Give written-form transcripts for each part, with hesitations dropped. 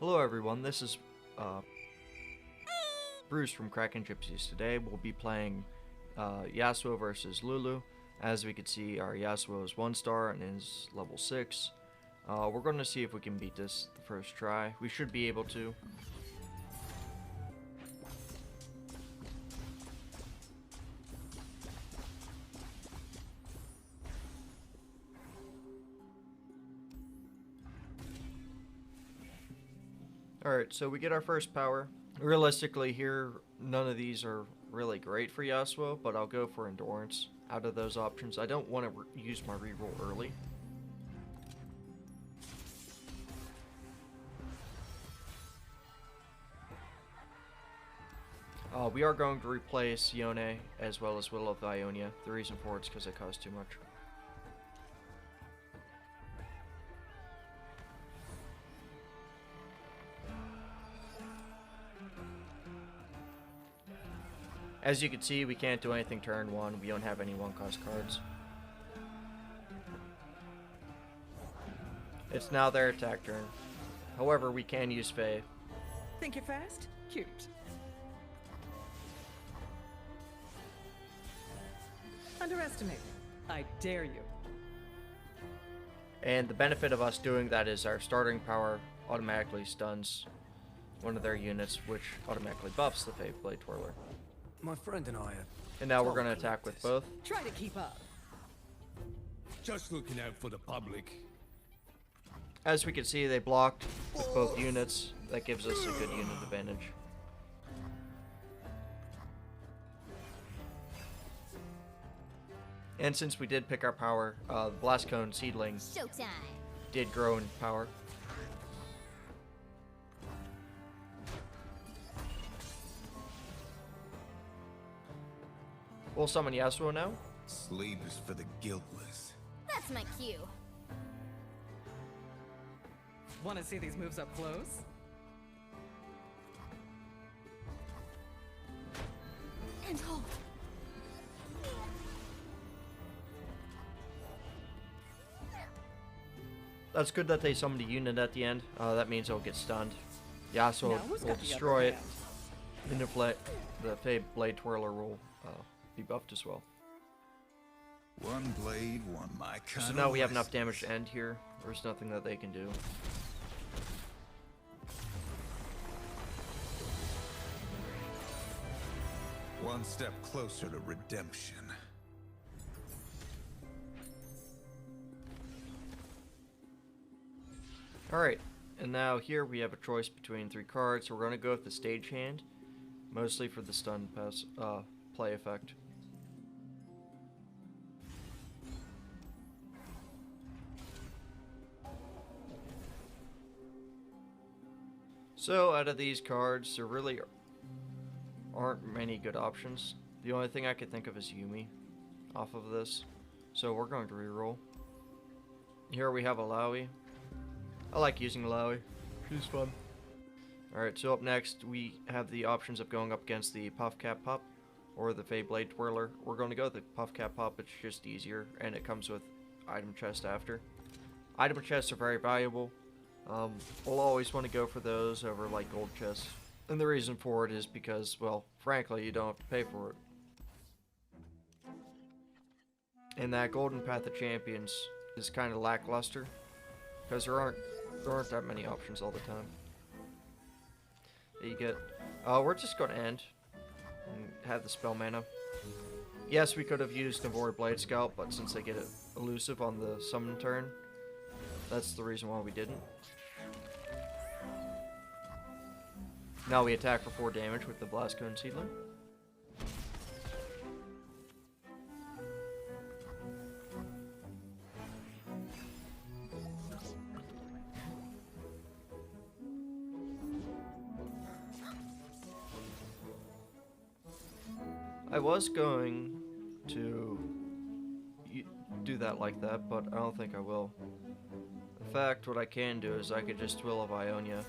Hello everyone, this is Bruce from Kraken Gypsies. Today we'll be playing Yasuo versus Lulu. As we can see, our Yasuo is 1 star and is level 6. We're going to see if we can beat this the first try. We should be able to. Alright, so we get our first power. Realistically here, none of these are really great for Yasuo, but I'll go for Endurance out of those options. I don't want to use my reroll early. We are going to replace Yone as well as Will of Ionia. The reason for it is because it costs too much. As you can see, we can't do anything turn 1. We don't have any 1-cost cards. It's now their attack turn. However, we can use Fae. Think you're fast? Cute. Underestimate me. I dare you. And the benefit of us doing that is our starting power automatically stuns one of their units, which automatically buffs the Fae Blade Twirler. My friend and I are... And now we're going to attack with both. Try to keep up. just looking out for the public. As we can see, they blocked with both units. That gives us a good unit advantage. And since we did pick our power, the Blast Cone Seedling did grow in power. We'll summon Yasuo now. Sleep is for the guiltless. That's my cue. Want to see these moves up close? And hold. That's good that they summoned a unit at the end. That means it'll get stunned. Yasuo Now, who's will got the destroy upper it. hand? And the Fae Blade Twirler will be buffed as well. One blade, one my kind. So now we have enough damage to end here. There's nothing that they can do. One step closer to redemption. Alright, and now here we have a choice between 3 cards. So we're going to go with the Stage Hand, mostly for the stun play effect. So out of these cards, there really aren't many good options. The only thing I could think of is Yuumi off of this. So we're going to reroll. Here we have Alawi. I like using Alawi. She's fun. Alright, so up next we have the options of going up against the Puff Cap Pup or the Fae Blade Twirler. We're going to go with the Puff Cap Pup. It's just easier and it comes with item chest after. Item chests are very valuable. We'll always want to go for those over like gold chests. And the reason for it is because, well, frankly, you don't have to pay for it. And that Golden Path of Champions is kind of lackluster because there aren't that many options all the time. You get, we're just going to end and have the spell mana. Yes, we could have used Navori Blade Scout, but since they get it elusive on the summon turn, that's the reason why we didn't. Now we attack for 4 damage with the Blast Cone Seedling. I was going to do that like that, but I don't think I will. In fact, what I can do is I could just Will of Ionia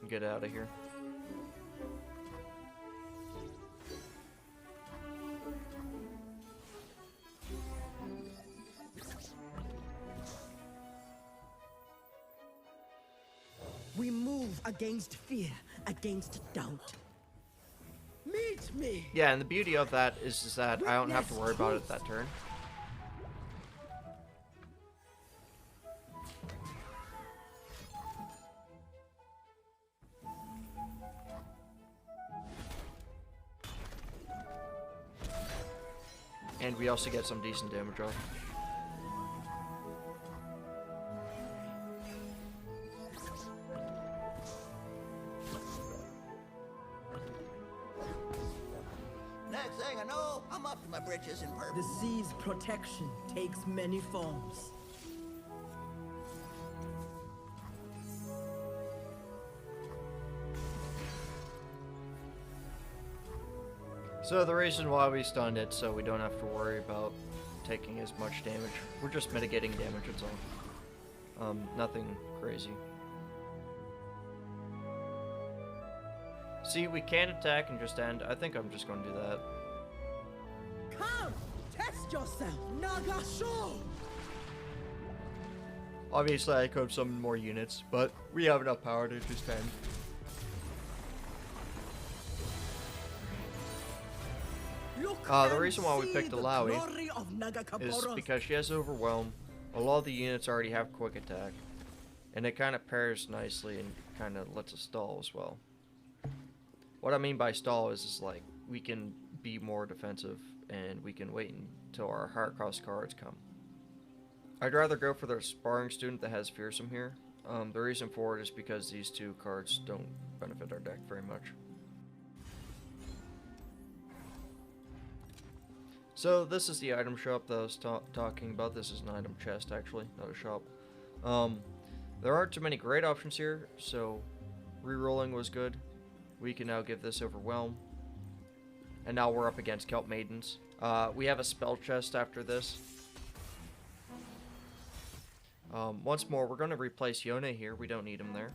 and get out of here. We move against fear, against doubt. Meet me! Yeah, and the beauty of that is that I don't have to worry about it that turn. And we also get some decent damage off. Next thing I know, I'm up to my britches in purple. The sea's protection takes many forms. So the reason why we stunned it, so we don't have to worry about taking as much damage. We're just mitigating damage, that's all. Nothing crazy. See, we can attack and just end. I think I'm just going to do that. Come! Test yourself, Nagasho! Obviously, I could summon more units, but we have enough power to just end. The reason why we picked Alawi is because she has Overwhelm. A lot of the units already have Quick Attack, and it kind of pairs nicely and kind of lets us stall as well. What I mean by stall is like we can be more defensive and we can wait until our higher cost cards come. I'd rather go for the Sparring Student that has Fearsome here. The reason for it is because these two cards don't benefit our deck very much. So this is the item shop that I was talking about. This is an item chest actually, not a shop. There aren't too many great options here, so rerolling was good. We can now give this Overwhelm. And now we're up against Kelp Maidens. We have a spell chest after this. Once more, we're going to replace Yone here. We don't need him there.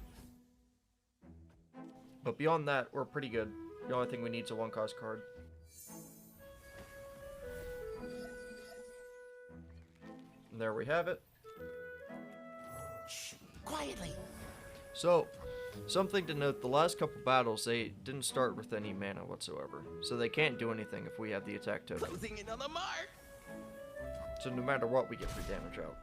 But beyond that, we're pretty good. The only thing we need is a 1-cost card. And there we have it. Shh, quietly. So, something to note, the last couple battles, they didn't start with any mana whatsoever. So they can't do anything if we have the attack token. Closing in on the mark. So no matter what, we get free damage out.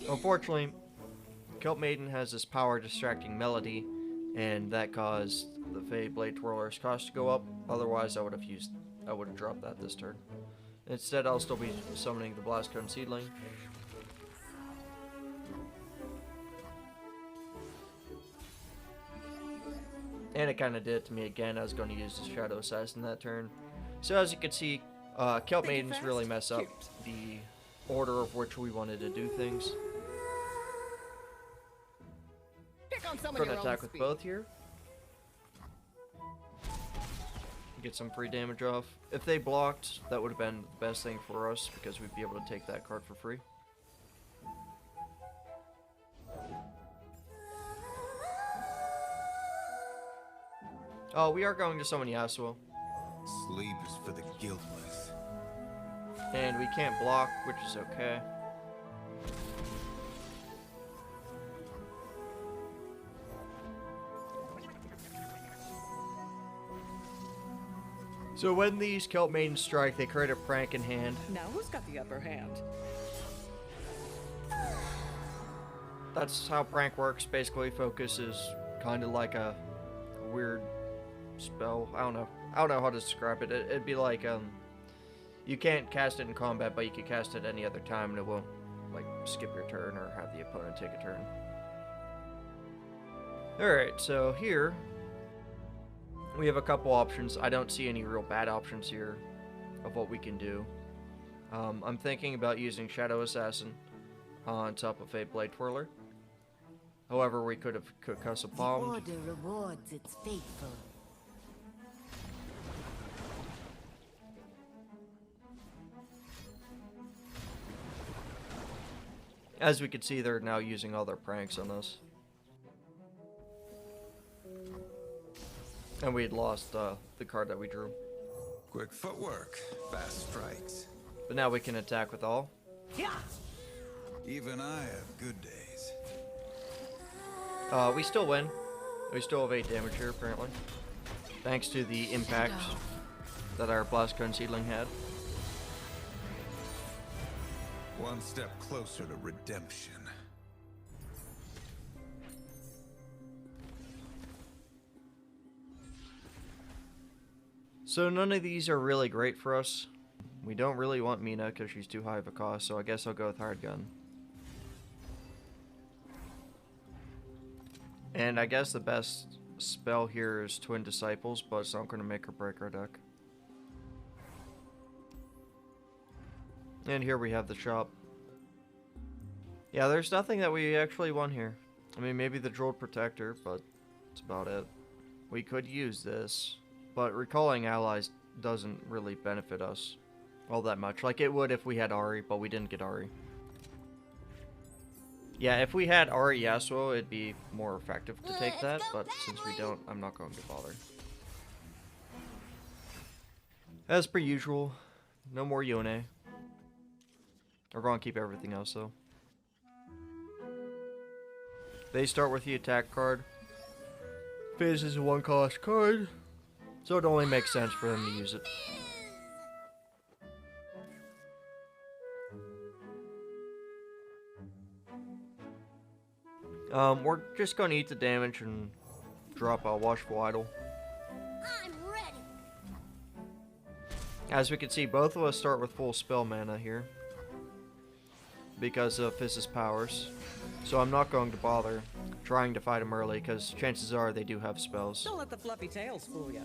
Unfortunately, Kelp Maiden has this power distracting Melody, and that caused the Fey Blade Twirler's cost to go up. Otherwise, I would have dropped that this turn. Instead, I'll still be summoning the Blast Cone Seedling. And it kind of did it to me again. I was going to use the Shadow Assassin that turn. So as you can see, Kelp Maidens really mess up the order of which we wanted to do things. We're going to attack with both here. Get some free damage off. If they blocked, that would have been the best thing for us because we'd be able to take that card for free. Oh, we are going to summon Yasuo. Sleep is for the guiltless. And we can't block, which is okay. So when these Kelp Maidens strike, they create a prank in hand. Now who's got the upper hand? That's how prank works. Basically, focus is kind of like a weird spell. I don't know how to describe it. It'd be like you can't cast it in combat, but you can cast it any other time, and it won't like skip your turn or have the opponent take a turn. All right, so here we have a couple options. I don't see any real bad options here of what we can do. I'm thinking about using Shadow Assassin on top of a Blade Twirler. However, we could have Concussive Palmed. The order rewards its faithful. As we can see, they're now using all their pranks on us. And we had lost the card that we drew. Quick footwork, fast strikes. But now we can attack with all. Even I have good days. We still win. We still have 8 damage here, apparently. Thanks to the impact that our Blast Gun Seedling had. One step closer to redemption. So none of these are really great for us. We don't really want Mina because she's too high of a cost, so I guess I'll go with Hard Gun. And I guess the best spell here is Twin Disciples, but it's not going to make or break our deck. And here we have the shop. Yeah, there's nothing that we actually won here. I mean, maybe the Drolled Protector, but that's about it. We could use this, but recalling allies doesn't really benefit us all that much. Like it would if we had Ahri, but we didn't get Ahri. Yeah, if we had Ahri Yasuo, it'd be more effective to take that, but since we don't, I'm not going to bother. As per usual, no more Yone. We're going to keep everything else, though. They start with the attack card. Fizz is a 1-cost card, so it only makes sense for them to use it. We're just going to eat the damage and drop a Watchful Idol. I'm ready. As we can see, both of us start with full spell mana here because of Fizz's powers. So I'm not going to bother trying to fight them early because chances are they do have spells. Don't let the fluffy tails fool you.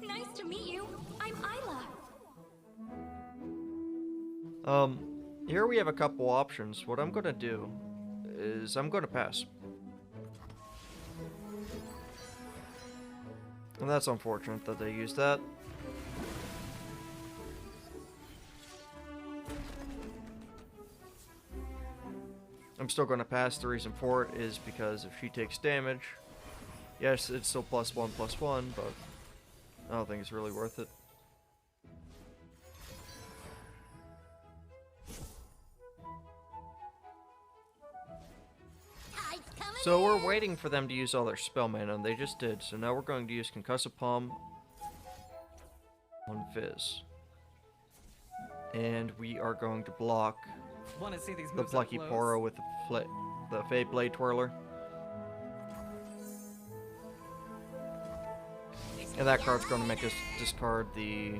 Nice to meet you. I'm Isla. Here we have a couple options. What I'm going to do is I'm going to pass. And that's unfortunate that they used that. I'm still going to pass. The reason for it is because if she takes damage, yes, it's still +1/+1, but I don't think it's really worth it. So we're waiting for them to use all their spell mana, and they just did. So now we're going to use Concussive Palm on Fizz. And we are going to block Want to see these the moves up Plucky close? Poro with the Fade Blade Twirler. And that card's going to make us discard the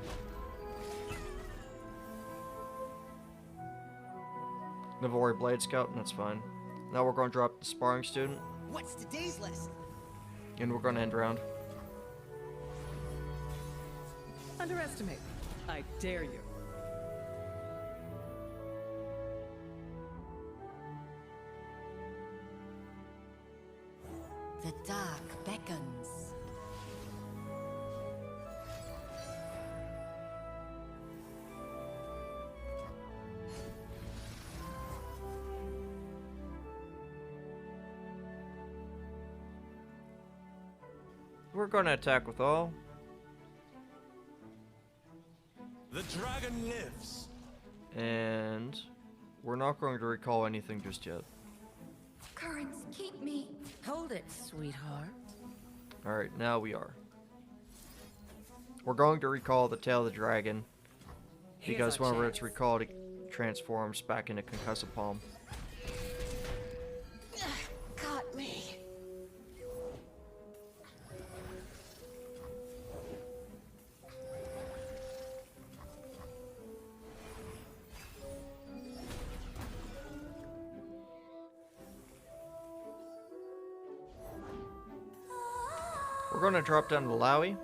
Navori Blade Scout, and that's fine. Now we're going to drop the Sparring Student, What's today's lesson? and we're going to end round. Underestimate. I dare you. The dark beckons. We're going to attack with all. The dragon lives. And we're not going to recall anything just yet. Currents keep me. Hold it, sweetheart. Alright, now we are. We're going to recall the Tail of the Dragon, because Here's our whenever it's chance. recalled, it transforms back into Concussive Palm. Caught me. We're going to drop down to Lowy.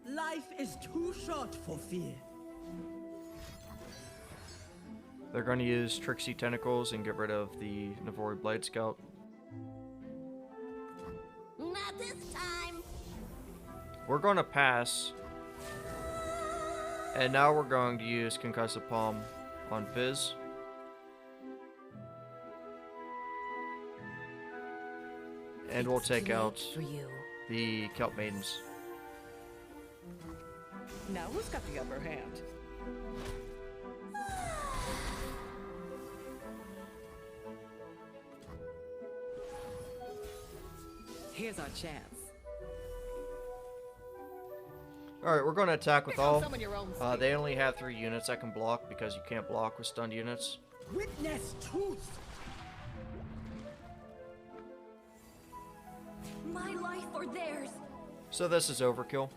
Life is too short for fear. They're going to use Trixie Tentacles and get rid of the Navori Blade Scout. Not this time. We're going to pass. And now we're going to use Concussive Palm on Fizz. And we'll It's take too late out for you. the Kelp Maidens. Now who's got the upper hand? Here's our chance. Alright, we're going to attack with all. Summon your own They only have 3 units I can block because you can't block with stunned units. Witness truth. My life or theirs. So this is overkill.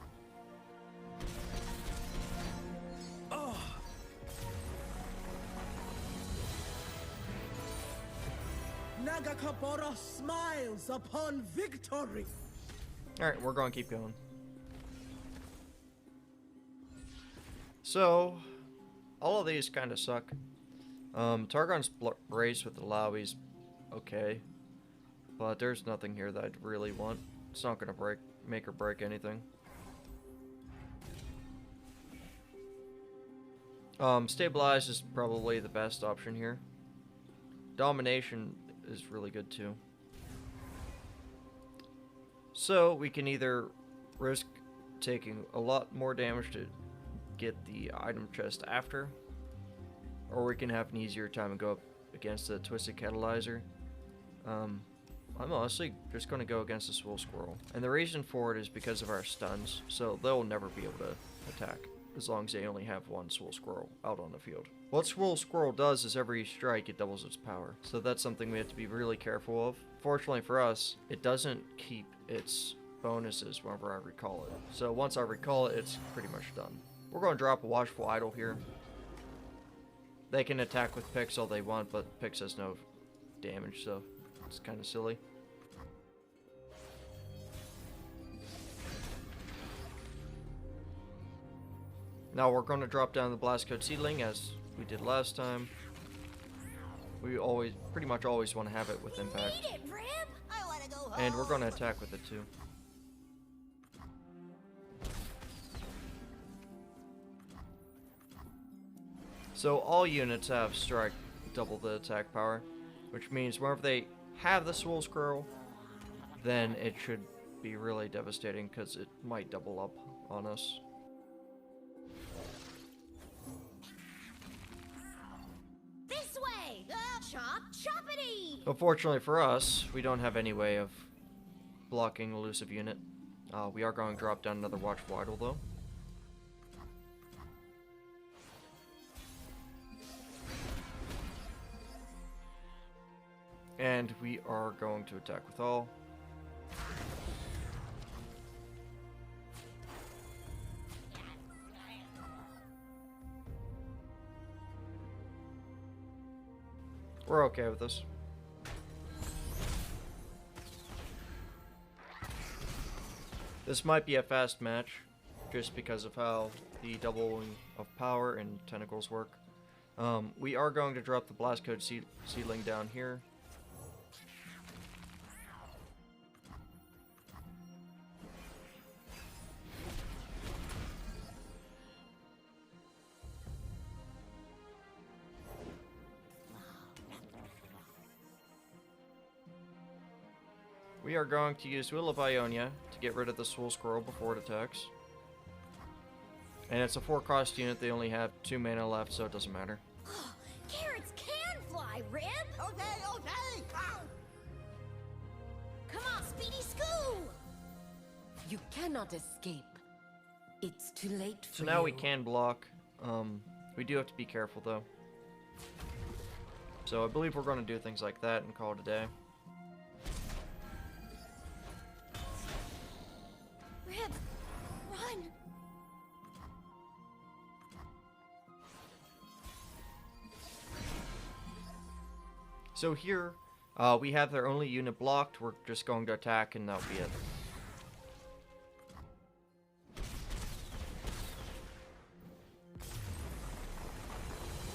Nagakabara smiles upon victory. Alright, we're going to keep going. So, all of these kind of suck. Targon's race with the Lowies, okay. But there's nothing here that I'd really want. It's not going to make or break anything. Stabilize is probably the best option here. Domination is really good too. So we can either risk taking a lot more damage to get the item chest after, or we can have an easier time and go up against the Twisted Catalyzer. I'm honestly just going to go against the Swole Squirrel. And the reason for it is because of our stuns, so they'll never be able to attack as long as they only have one Swole Squirrel out on the field. What Swole Squirrel does is every strike it doubles its power, so that's something we have to be really careful of. Fortunately for us, it doesn't keep its bonuses whenever I recall it. So once I recall it, it's pretty much done. We're going to drop a Watchful Idol here. They can attack with Pix all they want, but Pix has no damage, so it's kind of silly. Now we're going to drop down the Blast Code Seedling as we did last time. We pretty much always want to have it with impact. Eat it, Rib. I want to go home. And we're going to attack with it too. So all units have strike double the attack power, which means whenever they have the Swole Squirrel, then it should be really devastating because it might double up on us. This way. Chop, choppity. Unfortunately for us, we don't have any way of blocking elusive unit. We are going to drop down another Watchful Idol though. And we are going to attack with all. We're okay with this. This might be a fast match, just because of how the doubling of power and tentacles work. We are going to drop the Blast Code Seedling down here. We are going to use Will of Ionia to get rid of the Swole Squirrel before it attacks. And it's a 4-cost unit, they only have 2 mana left, so it doesn't matter. Carrots can fly, Rib. Okay, okay. Ow. Come on, Speedy Scoo. You cannot escape. It's too late for So now you. we can block. We do have to be careful though. So I believe we're going to do things like that and call it a day. Rib, run. So here, we have their only unit blocked. We're just going to attack and that'll be it.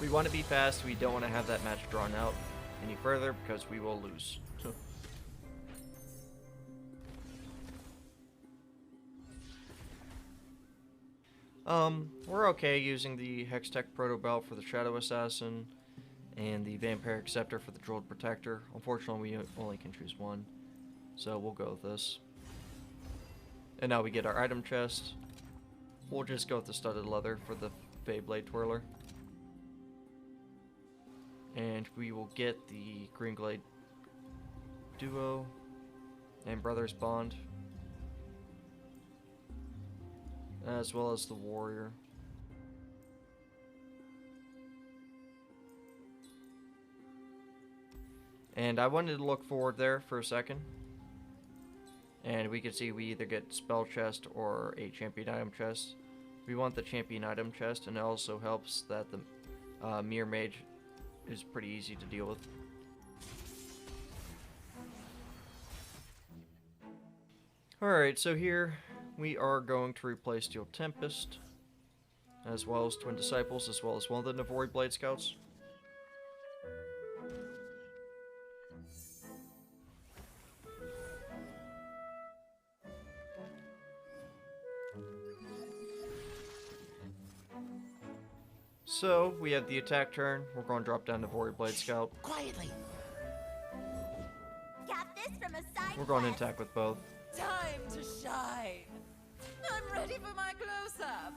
We want to be fast. We don't want to have that match drawn out any further because we will lose. We're okay using the Hextech Proto Belt for the Shadow Assassin and the Vampiric Scepter for the Droid Protector. Unfortunately, we only can choose one. So we'll go with this. And now we get our item chest. We'll just go with the studded leather for the Beyblade Twirler. And we will get the Green Glade Duo and Brothers Bond, as well as the Warrior. And I wanted to look forward there for a second, and we can see we either get Spell Chest or a Champion Item Chest. We want the Champion Item Chest, and it also helps that the Mirror Mage is pretty easy to deal with. Alright, so here we are going to replace Steel Tempest, as well as Twin Disciples, as well as one of the Navori Blade Scouts. So, we have the attack turn. We're going to drop down Navori Blade Scout. Quietly. Got this from a side We're going to quest. attack with both. Time to shine. I'm ready for my close-up.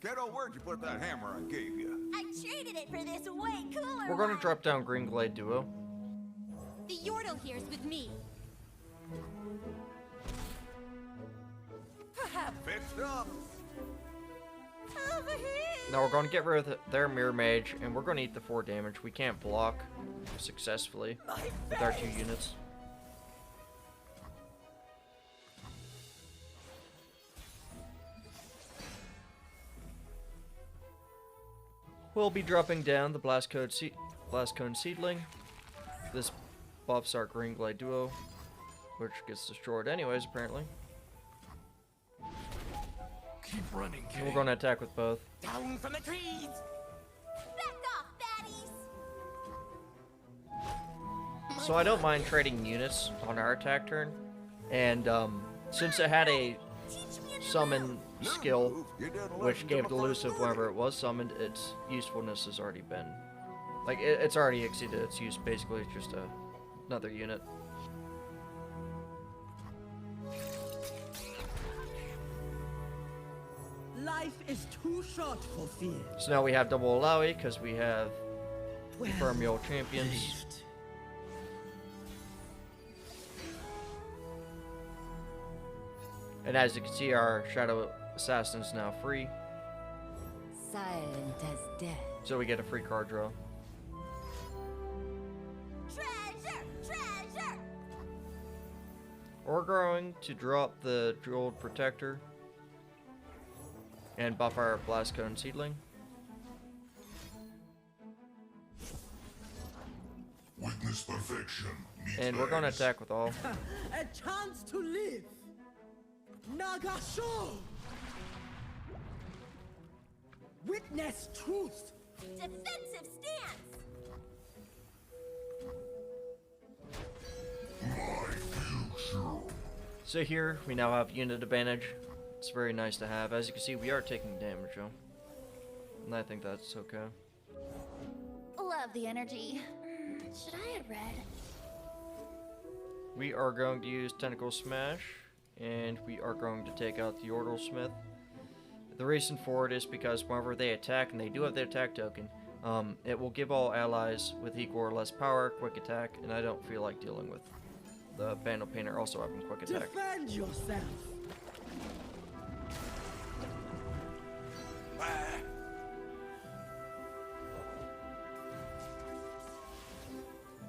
Kiddo, where'd you put that hammer I gave you? I traded it for this way cooler We're going to one. drop down Green Glade Duo. The yordle here's with me. Perhaps Fixed up. over here. Now we're going to get rid of their Mirror Mage, and we're going to eat the 4 damage. We can't block successfully with our 2 units. We'll be dropping down the Blast Cone Seedling. This buffs our Green Glade Duo, which gets destroyed anyways, apparently. Keep running, And kid. we're going to attack with both. Down from the trees. Back off, baddies. So I don't mind trading units on our attack turn, and since it had a Teach me a new summon skill, You didn't which listen to gave my it first elusive warning. whenever it was summoned, its usefulness has already been, like, it's already exceeded its use. Basically, it's just another unit. Life is too short for fear. So now we have double Alawi because we have Fermial champions. Lived. And as you can see, our Shadow Assassin is now free, Silent as death. so we get a free card draw. treasure, treasure. We're going to drop the Jeweled Protector and buff our Blast Cone Seedling. Witness perfection. And we're going to attack with all. A chance to live. Nagasho. Witness truth. Defensive stance. So here, we now have unit advantage. It's very nice to have. As you can see, we are taking damage, though. And I think that's okay. Love the energy. Should I have read? We are going to use Tentacle Smash, and we are going to take out the Yordle Smith. The reason for it is because whenever they attack, and they do have the attack token, it will give all allies with equal or less power quick attack, and I don't feel like dealing with the Vandal Painter also having quick attack. Defend yourself.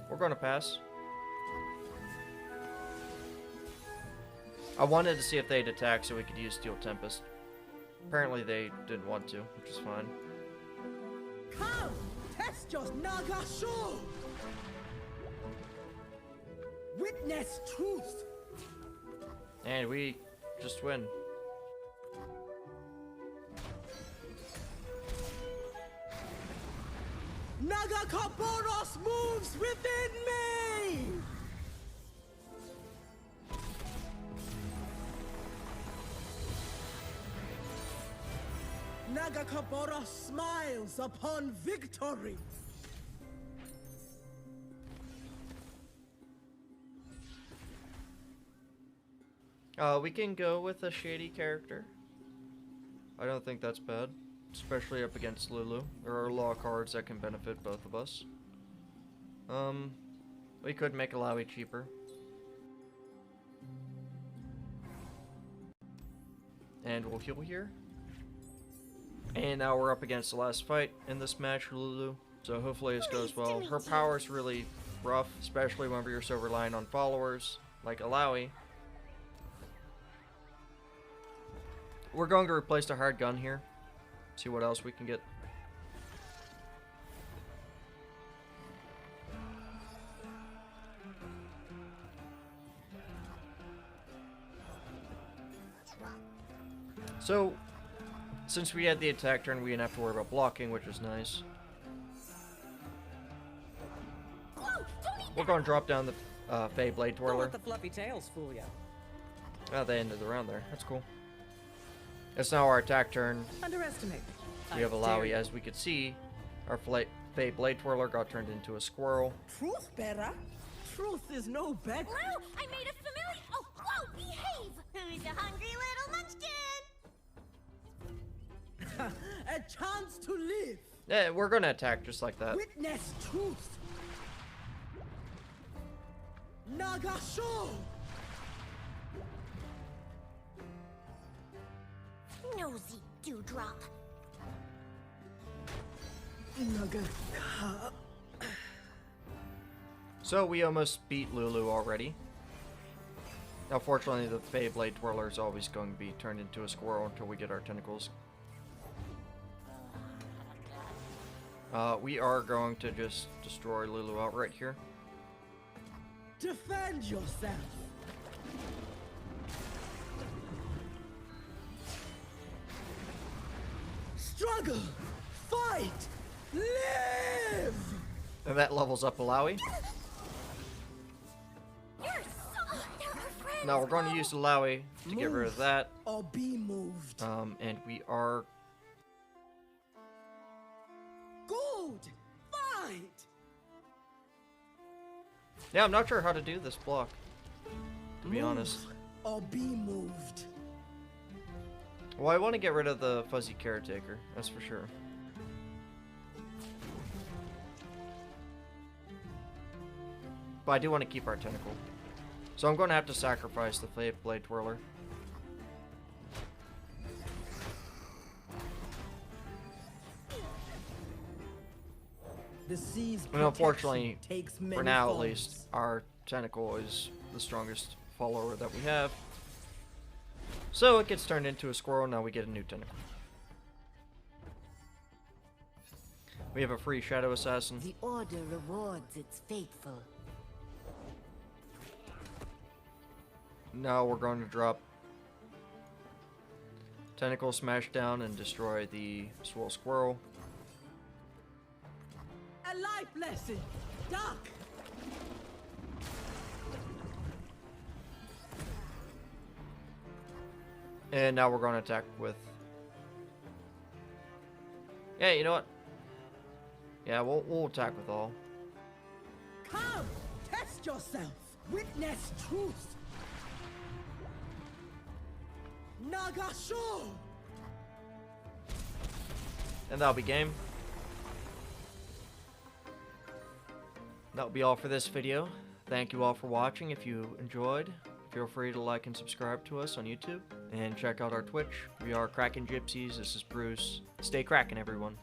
We're going to pass. I wanted to see if they'd attack so we could use Steel Tempest. Apparently they didn't want to, which is fine. Come, test your Nagasho. Witness truth. And we just win. Nagakaboros moves within me. Nagakabora smiles upon victory. We can go with a shady character. I don't think that's bad, especially up against Lulu. There are a lot of cards that can benefit both of us. We could make Alawi cheaper. And we'll heal here. And now we're up against the last fight in this match, Lulu. So hopefully this goes well. Her power is really rough, especially whenever you're so reliant on followers like Alawi. We're going to replace the hard gun here. See what else we can get. So, since we had the attack turn, we didn't have to worry about blocking, which is nice. We're going to drop down the Fey Blade Don't Twirler. let the fluffy tails fool you. Oh, they ended the round there. That's cool. It's now our attack turn. Underestimate. We have Alawi. As we could see, our Fey Blade Twirler got turned into a squirrel. Truth better. Truth is no better. Wow, I made a familiar. Oh, whoa, behave! Who's a hungry little munchkin? A chance to live. Yeah, we're gonna attack just like that. Witness truth. Nagasho. Nosy dewdrop. Naga. So we almost beat Lulu already. Now, fortunately, the Fey Blade Twirler is always going to be turned into a squirrel until we get our tentacles. We are going to just destroy Lulu outright here. Defend yourself. Struggle. Fight. Live. And that levels up Alawi. You're so. They're our friends. Now we're going to use Alawi to get rid of that. Or be moved. And we are... Good. Fight. Yeah, I'm not sure how to do this block, to be honest. Or be moved. Well, I want to get rid of the fuzzy caretaker, that's for sure. But I do want to keep our tentacle. So I'm going to have to sacrifice the Fey Blade Twirler. The sea's And unfortunately, takes many for now at forms. least, our tentacle is the strongest follower that we have. So it gets turned into a squirrel, now we get a new tentacle. We have a free Shadow Assassin. The Order rewards its faithful. Now we're going to drop Tentacle Smash down and destroy the Swole Squirrel. A life lesson. Duck. And now we're going to attack with... Yeah, you know what? Yeah, we'll attack with all. Come. Test yourself. Witness truth. Nagasho. And that'll be game. That'll be all for this video. Thank you all for watching. If you enjoyed, feel free to like and subscribe to us on YouTube. And check out our Twitch. We are Kraken Gypsies. This is Bruce. Stay Kraken, everyone.